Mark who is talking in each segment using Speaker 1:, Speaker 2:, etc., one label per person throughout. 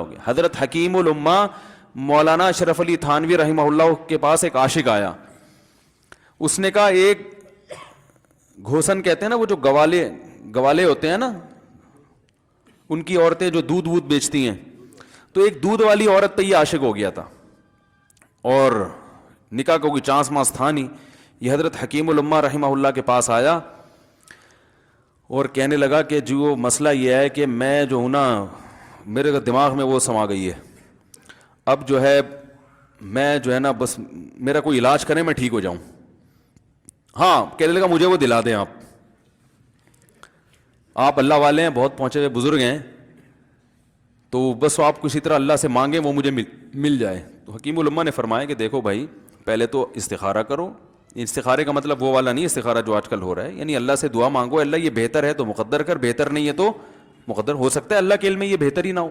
Speaker 1: ہو گیا. حضرت حکیم الامہ مولانا اشرف علی تھانوی رحمہ اللہ کے پاس ایک عاشق آیا. اس نے کہا ایک گھوسن کہتے ہیں نا وہ جو گوالے ہوتے ہیں نا, ان کی عورتیں جو دودھ وودھ بیچتی ہیں, تو ایک دودھ والی عورت پہ یہ عاشق ہو گیا تھا اور نکاح کو کوئی چانس مانس تھا نہیں. یہ حضرت حکیم الامہ رحمہ اللہ کے پاس آیا اور کہنے لگا کہ جو مسئلہ یہ ہے کہ میں جو ہوں نا, میرے دماغ میں وہ سما گئی ہے, اب جو ہے میں جو ہے نا بس میرا کوئی علاج کریں میں ٹھیک ہو جاؤں. ہاں کہنے لگا مجھے وہ دلا دیں آپ اللہ والے ہیں, بہت پہنچے ہوئے بزرگ ہیں, تو بس آپ کسی طرح اللہ سے مانگیں وہ مجھے مل جائے. تو حکیم الامہ نے فرمایا کہ دیکھو بھائی, پہلے تو استخارہ کرو. استخارے کا مطلب وہ والا نہیں استخارہ جو آج کل ہو رہا ہے, یعنی اللہ سے دعا مانگو, اللہ یہ بہتر ہے تو مقدر کر, بہتر نہیں ہے تو مقدر. ہو سکتا ہے اللہ کے علم میں یہ بہتر ہی نہ ہو,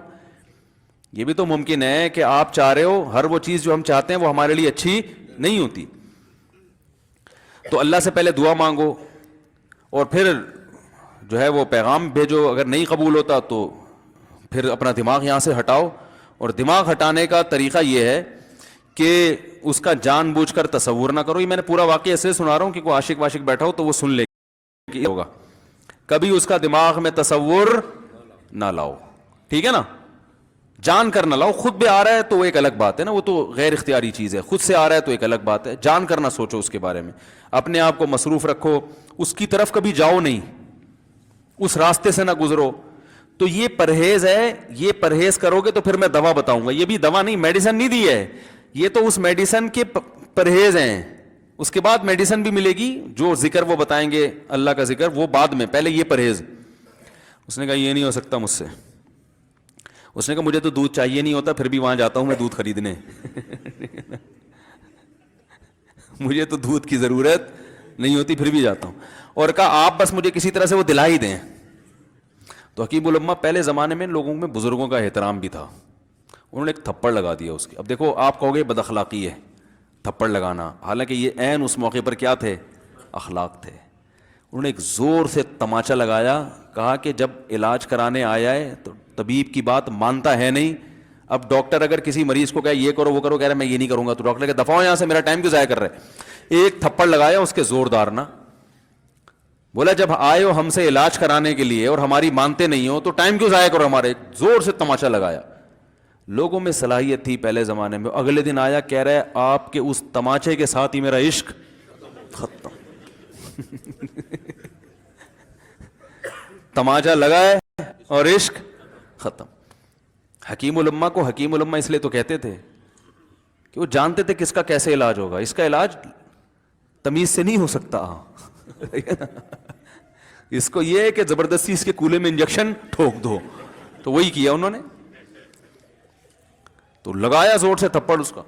Speaker 1: یہ بھی تو ممکن ہے کہ آپ چاہ رہے ہو ہر وہ چیز جو ہم چاہتے ہیں وہ ہمارے لیے اچھی نہیں ہوتی. تو اللہ سے پہلے دعا مانگو اور پھر جو ہے وہ پیغام بھیجو. اگر نہیں قبول ہوتا تو پھر اپنا دماغ یہاں سے ہٹاؤ. اور دماغ ہٹانے کا طریقہ یہ ہے کہ اس کا جان بوجھ کر تصور نہ کرو. یہ میں نے پورا واقعہ ایسے سنا رہا ہوں کہ کوئی عاشق واشق بیٹھا ہو تو وہ سن لے کہ ہوگا. کبھی اس کا دماغ میں تصور نہ لاؤ, ٹھیک ہے نا, جان کر نہ لاؤ. خود بھی آ رہا ہے تو وہ ایک الگ بات ہے نا, وہ تو غیر اختیاری چیز ہے. خود سے آ رہا ہے تو ایک الگ بات ہے. جان کر نہ سوچو اس کے بارے میں, اپنے آپ کو مصروف رکھو, اس کی طرف کبھی جاؤ نہیں, اس راستے سے نہ گزرو. تو یہ پرہیز ہے, یہ پرہیز کرو گے تو پھر میں دوا بتاؤں گا. یہ بھی دوا نہیں, میڈیسن نہیں دی ہے, یہ تو اس میڈیسن کے پرہیز ہیں. اس کے بعد میڈیسن بھی ملے گی, جو ذکر وہ بتائیں گے اللہ کا ذکر وہ بعد میں, پہلے یہ پرہیز. اس نے کہا یہ نہیں ہو سکتا مجھ سے. اس نے کہا مجھے تو دودھ چاہیے نہیں ہوتا, پھر بھی وہاں جاتا ہوں میں دودھ خریدنے. مجھے تو دودھ کی ضرورت نہیں ہوتی پھر بھی جاتا ہوں. اور کہا آپ بس مجھے کسی طرح سے وہ دلا ہی دیں. تو حکیم الامہ پہلے زمانے میں لوگوں میں بزرگوں کا احترام بھی تھا, انہوں نے ایک تھپڑ لگا دیا اس کے. اب دیکھو آپ کہو گے بد اخلاقی ہے تھپڑ لگانا, حالانکہ یہ عین اس موقع پر کیا تھے, اخلاق تھے. انہوں نے ایک زور سے تماچا لگایا, کہا کہ جب علاج کرانے آیا ہے تو طبیب کی بات مانتا ہے نہیں. اب ڈاکٹر اگر کسی مریض کو کہے یہ کرو وہ کرو, کہہ رہا ہے میں یہ نہیں کروں گا, تو ڈاکٹر کہ دفعہ ہو یہاں سے, میرا ٹائم کیوں ضائع کر رہے. ایک تھپڑ لگایا اس کے زوردار نا, بولا جب آئے ہو ہم سے علاج کرانے کے لیے اور ہماری مانتے نہیں ہو تو ٹائم کیوں ضائع کرو ہمارے. زور سے تماچا لگایا. لوگوں میں صلاحیت تھی پہلے زمانے میں. اگلے دن آیا کہہ رہا ہے آپ کے اس تماچے کے ساتھ ہی میرا عشق ختم. تماچا لگا ہے اور عشق ختم. حکیم الامہ کو حکیم الامہ اس لیے تو کہتے تھے کہ وہ جانتے تھے کس کا کیسے علاج ہوگا. اس کا علاج تمیز سے نہیں ہو سکتا. اس کو یہ ہے کہ زبردستی اس کے کولے میں انجیکشن ٹھوک دو, تو وہی کیا انہوں نے. تو لگایا زور سے تھپڑ اس کا.